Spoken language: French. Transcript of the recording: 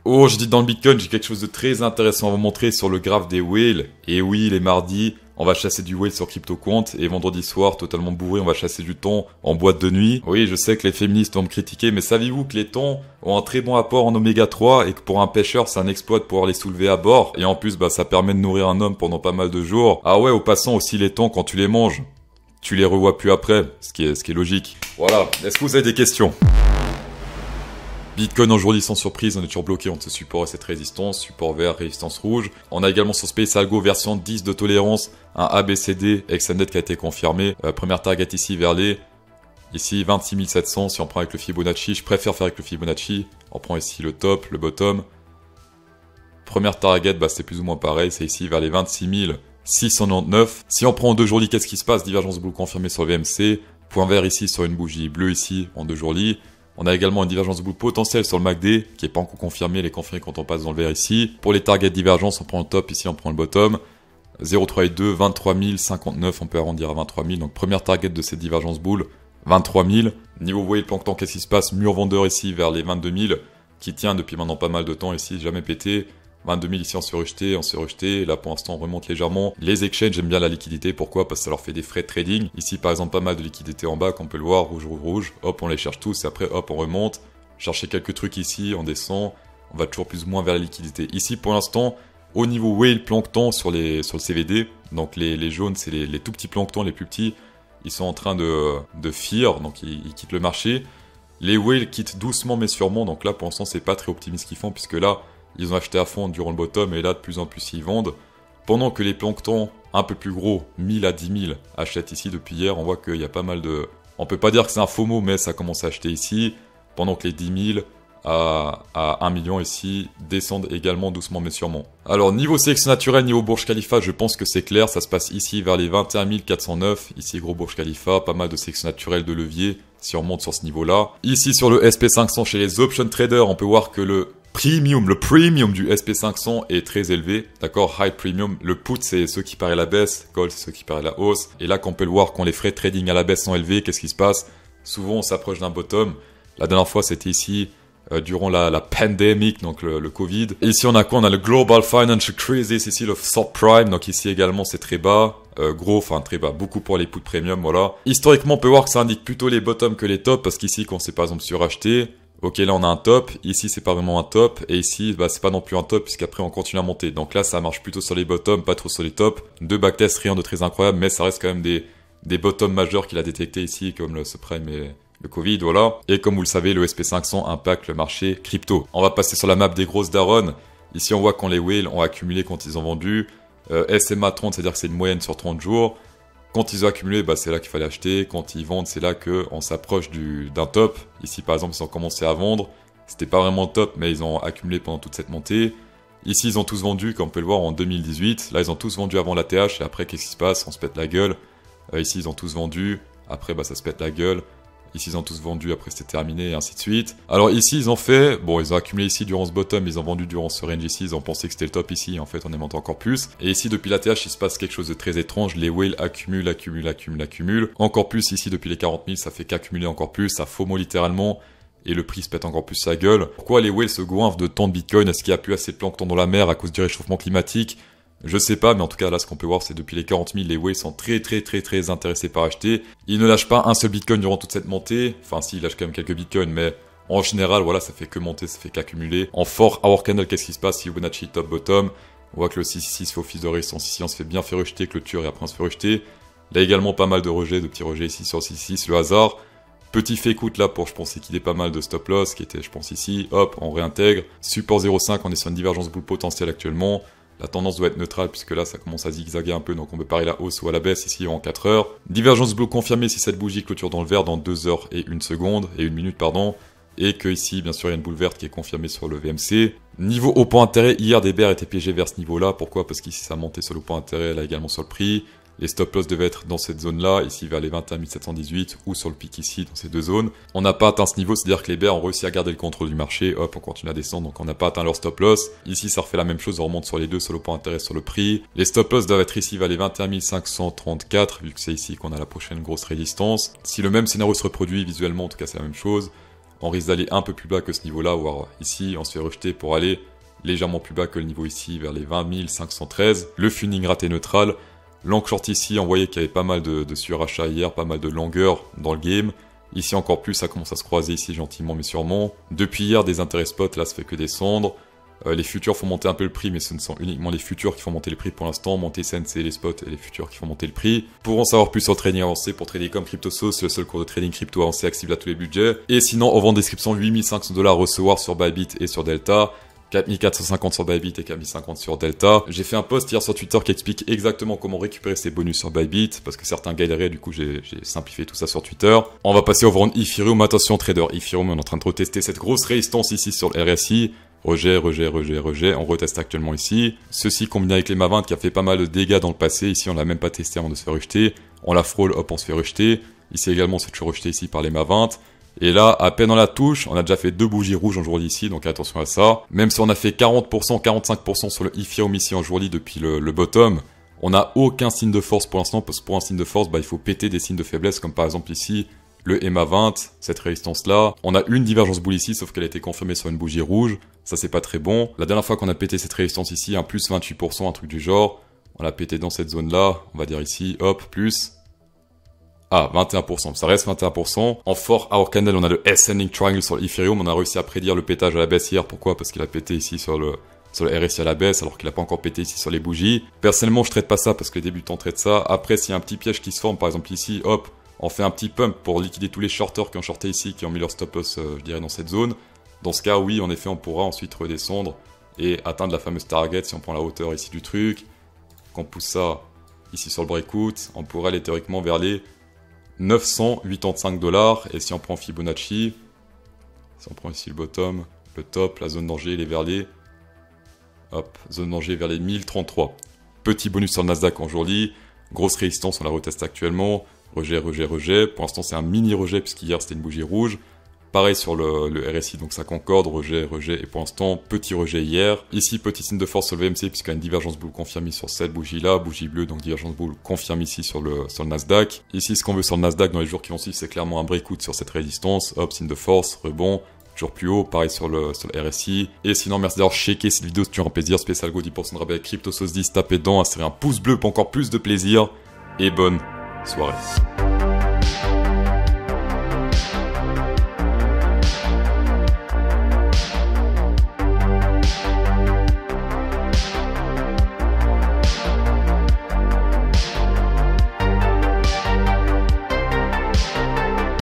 Oh, je dis dans le Bitcoin, j'ai quelque chose de très intéressant à vous montrer sur le graphe des whales. Et oui, les mardis, on va chasser du whale sur CryptoCompte. Et vendredi soir, totalement bourré, on va chasser du thon en boîte de nuit. Oui, je sais que les féministes vont me critiquer, mais saviez-vous que les thons ont un très bon apport en oméga 3 et que pour un pêcheur, c'est un exploit de pouvoir les soulever à bord. Et en plus, ça permet de nourrir un homme pendant pas mal de jours. Ah ouais, au passant aussi les thons, quand tu les manges, tu les revois plus après, ce qui est logique. Voilà, est-ce que vous avez des questions ? Bitcoin aujourd'hui sans surprise, on est toujours bloqué entre ce support et cette résistance, support vert, résistance rouge. On a également sur Space Algo version 10 de tolérance, un ABCD extended qui a été confirmé. Première target ici vers les, ici 26 700 si on prend avec le Fibonacci, je préfère faire avec le Fibonacci. On prend ici le top, le bottom. Première target, c'est plus ou moins pareil, c'est ici vers les 26 699. Si on prend en 2 jours, qu'est-ce qui se passe? Divergence bleue confirmée sur le VMC, point vert ici sur une bougie bleue ici en 2 jours. On a également une divergence bleue potentielle sur le MACD, qui n'est pas encore confirmée, elle est confirmée quand on passe dans le vert ici. Pour les targets divergence, on prend le top, ici on prend le bottom. 0,3 et 2, 23 059, on peut arrondir à 23 000. Donc première target de cette divergence boule, 23 000. Niveau whale plancton, qu'est-ce qui se passe? Mur vendeur ici vers les 22 000, qui tient depuis maintenant pas mal de temps ici, jamais pété. 22 000 ici on s'est rejeté, là pour l'instant on remonte légèrement. Les exchanges j'aime bien la liquidité, pourquoi? Parce que ça leur fait des frais de trading. Ici par exemple pas mal de liquidité en bas, qu'on peut le voir, rouge, hop on les cherche tous et après hop on remonte. Chercher quelques trucs ici, on descend, on va toujours plus ou moins vers la liquidité. Ici pour l'instant, au niveau whale plancton sur le CVD, donc les jaunes c'est les tout petits planctons, les plus petits, ils sont en train de fuir, donc ils quittent le marché. Les whales quittent doucement mais sûrement, donc là pour l'instant c'est pas très optimiste ce qu'ils font, puisque là, ils ont acheté à fond durant le bottom et là de plus en plus ils vendent. Pendant que les planctons un peu plus gros, 1000 à 10 000, achètent ici depuis hier, on voit qu'il y a pas mal de... On peut pas dire que c'est un FOMO, mais ça commence à acheter ici. Pendant que les 10 000 à 1 million ici descendent également doucement mais sûrement. Alors niveau sélection naturelle, niveau Burj Khalifa, je pense que c'est clair. Ça se passe ici vers les 21 409. Ici gros Burj Khalifa, pas mal de sélection naturelle de levier si on monte sur ce niveau-là. Ici sur le SP500 chez les option traders, on peut voir que le premium du SP500 est très élevé, d'accord, high premium. Le put c'est ceux qui paraissent à la baisse, call c'est ceux qui paraissent à la hausse. Et là qu'on peut le voir, quand les frais de trading à la baisse sont élevés, qu'est-ce qui se passe? Souvent on s'approche d'un bottom. La dernière fois c'était ici durant la pandémie, donc le Covid. Et ici on a quoi? On a le Global Financial Crisis, ici le subprime, donc ici également c'est très bas. Très bas, beaucoup pour les puts premium, voilà. Historiquement on peut voir que ça indique plutôt les bottoms que les tops, parce qu'ici quand on s'est par exemple suracheté, ok, là on a un top, ici c'est pas vraiment un top, et ici c'est pas non plus un top puisqu'après on continue à monter. Donc là ça marche plutôt sur les bottoms, pas trop sur les tops. 2 backtests, rien de très incroyable, mais ça reste quand même des bottoms majeurs qu'il a détectés ici, comme le subprime et le Covid, voilà. Et comme vous le savez, le SP500 impacte le marché crypto. On va passer sur la map des grosses darons. Ici on voit quand les whales ont accumulé quand ils ont vendu. SMA 30, c'est-à-dire que c'est une moyenne sur 30 jours. Quand ils ont accumulé, c'est là qu'il fallait acheter. Quand ils vendent, c'est là qu'on s'approche d'un top. Ici, par exemple, ils ont commencé à vendre. C'était pas vraiment top, mais ils ont accumulé pendant toute cette montée. Ici, ils ont tous vendu, comme on peut le voir, en 2018. Là, ils ont tous vendu avant l'ATH. Et après, qu'est-ce qui se passe? On se pète la gueule. Ici, ils ont tous vendu. Après, ça se pète la gueule. Ici, ils ont tous vendu. Après, c'était terminé, et ainsi de suite. Alors ici, ils ont fait... Bon, ils ont accumulé ici durant ce bottom. Ils ont vendu durant ce range ici. Ils ont pensé que c'était le top ici. En fait, on est monté encore plus. Et ici, depuis l'ATH, il se passe quelque chose de très étrange. Les whales accumulent. Encore plus ici, depuis les 40 000, ça fait qu'accumuler encore plus. Ça FOMO littéralement. Et le prix se pète encore plus sa gueule. Pourquoi les whales se goinfrent de tant de Bitcoin? Est-ce qu'il n'y a plus assez de plancton dans la mer à cause du réchauffement climatique? Je sais pas, mais en tout cas, là, ce qu'on peut voir, c'est depuis les 40 000, les whales sont très intéressés par acheter. Ils ne lâchent pas un seul Bitcoin durant toute cette montée. Enfin, si, ils lâchent quand même quelques Bitcoins, mais en général, voilà, ça fait que monter, ça fait qu'accumuler. En fort hour candle, qu'est-ce qui se passe? Fibonacci, top, bottom. On voit que le 666 fait office de résistance ici, on se fait bien fait rejeter, clôture et après on se fait rejeter. Là également, pas mal de rejets, de petits rejets ici sur le 666, le hasard. Petit fait écoute là pour, je pense, qu'il ait pas mal de stop loss, qui était, je pense, ici. Hop, on réintègre. Support 0,5, on est sur une divergence boule potentielle actuellement. La tendance doit être neutrale puisque là ça commence à zigzaguer un peu, donc on peut parier la hausse ou à la baisse ici en 4 heures. Divergence bleue confirmée si cette bougie clôture dans le vert dans 2 heures et 1 seconde, et 1 minute pardon. Et que ici bien sûr il y a une boule verte qui est confirmée sur le VMC. Niveau haut point d'intérêt, hier des bears étaient piégés vers ce niveau là, pourquoi? Parce qu'ici ça a monté sur le haut point d'intérêt, là également sur le prix. Les stop loss devaient être dans cette zone-là, ici vers les 21 718 ou sur le pic ici, dans ces deux zones. On n'a pas atteint ce niveau, c'est-à-dire que les bears ont réussi à garder le contrôle du marché. Hop, on continue à descendre, donc on n'a pas atteint leur stop loss. Ici, ça refait la même chose, on remonte sur les deux, sur le point d'intérêt, sur le prix. Les stop loss doivent être ici vers les 21 534, vu que c'est ici qu'on a la prochaine grosse résistance. Si le même scénario se reproduit visuellement, en tout cas c'est la même chose. On risque d'aller un peu plus bas que ce niveau-là, voire ici, on se fait rejeter pour aller légèrement plus bas que le niveau ici, vers les 20 513. Le funding raté neutral. Long short ici, on voyait qu'il y avait pas mal de surachat hier, pas mal de longueur dans le game. Ici encore plus, ça commence à se croiser ici gentiment mais sûrement. Depuis hier, des intérêts spot, là ça fait que descendre. Les futurs font monter un peu le prix, mais ce ne sont uniquement les futurs qui font monter le prix pour l'instant. Monter CNC, les spots et les futurs qui font monter le prix. Pour en savoir plus sur le trading avancé, pour trader comme CryptoSauce, c'est le seul cours de trading crypto avancé accessible à tous les budgets. Et sinon, on vend en description 8500 $ à recevoir sur Bybit et sur Delta. 4450 sur Bybit et 4050 sur Delta. J'ai fait un post hier sur Twitter qui explique exactement comment récupérer ces bonus sur Bybit, parce que certains galéraient, du coup j'ai simplifié tout ça sur Twitter. On va passer au vendre Ethereum. Attention trader, Ethereum, on est en train de retester cette grosse résistance ici sur le RSI. Rejet, on reteste actuellement ici. Ceci combiné avec les MA20 qui a fait pas mal de dégâts dans le passé, ici on l'a même pas testé avant de se faire rejeter. On la frôle, hop on se fait rejeter. Ici également c'est toujours rejeté ici par les MA20. Et là, à peine on la touche, on a déjà fait 2 bougies rouges en journée ici, donc attention à ça. Même si on a fait 40%, 45% sur le Ethereum ici en journée depuis le bottom, on n'a aucun signe de force pour l'instant, parce que pour un signe de force, il faut péter des signes de faiblesse, comme par exemple ici, le MA20, cette résistance-là. On a une divergence boule ici, sauf qu'elle a été confirmée sur une bougie rouge, ça c'est pas très bon. La dernière fois qu'on a pété cette résistance ici, un plus 28%, un truc du genre, on l'a pété dans cette zone-là, on va dire ici, hop, plus... Ah, 21%, ça reste 21%. En fort hour candle, on a le Ascending Triangle sur l'Ethereum. On a réussi à prédire le pétage à la baisse hier. Pourquoi? Parce qu'il a pété ici sur le RSI à la baisse, alors qu'il a pas encore pété ici sur les bougies. Personnellement, je traite pas ça parce que les débutants traitent ça. Après, s'il y a un petit piège qui se forme, par exemple ici, hop, on fait un petit pump pour liquider tous les shorters qui ont shorté ici, qui ont mis leur stop loss, je dirais, dans cette zone. Dans ce cas, oui, en effet, on pourra ensuite redescendre et atteindre la fameuse target si on prend la hauteur ici du truc. Qu'on pousse ça ici sur le breakout, on pourrait aller théoriquement vers les 985 $, et si on prend Fibonacci, si on prend ici le bottom, le top, la zone danger, il est vers les... Hop, zone danger vers les 1033. Petit bonus sur le Nasdaq en journée, grosse résistance, on la reteste actuellement, rejet, pour l'instant c'est un mini rejet puisqu'hier c'était une bougie rouge. Pareil sur le RSI, donc ça concorde, rejet, et pour l'instant, petit rejet hier. Ici, petit signe de force sur le VMC, puisqu'il y a une divergence boule confirmée sur cette bougie-là, bougie bleue, donc divergence boule confirme ici sur le Nasdaq. Ici, ce qu'on veut sur le Nasdaq dans les jours qui vont suivre, c'est clairement un breakout sur cette résistance, hop, signe de force, rebond, toujours plus haut, pareil sur le RSI. Et sinon, merci d'avoir checké cette vidéo, c'est toujours un plaisir, spécial go 10% de rabais avec CryptoSauce 10, tapez dedans, insérez un pouce bleu pour encore plus de plaisir, et bonne soirée.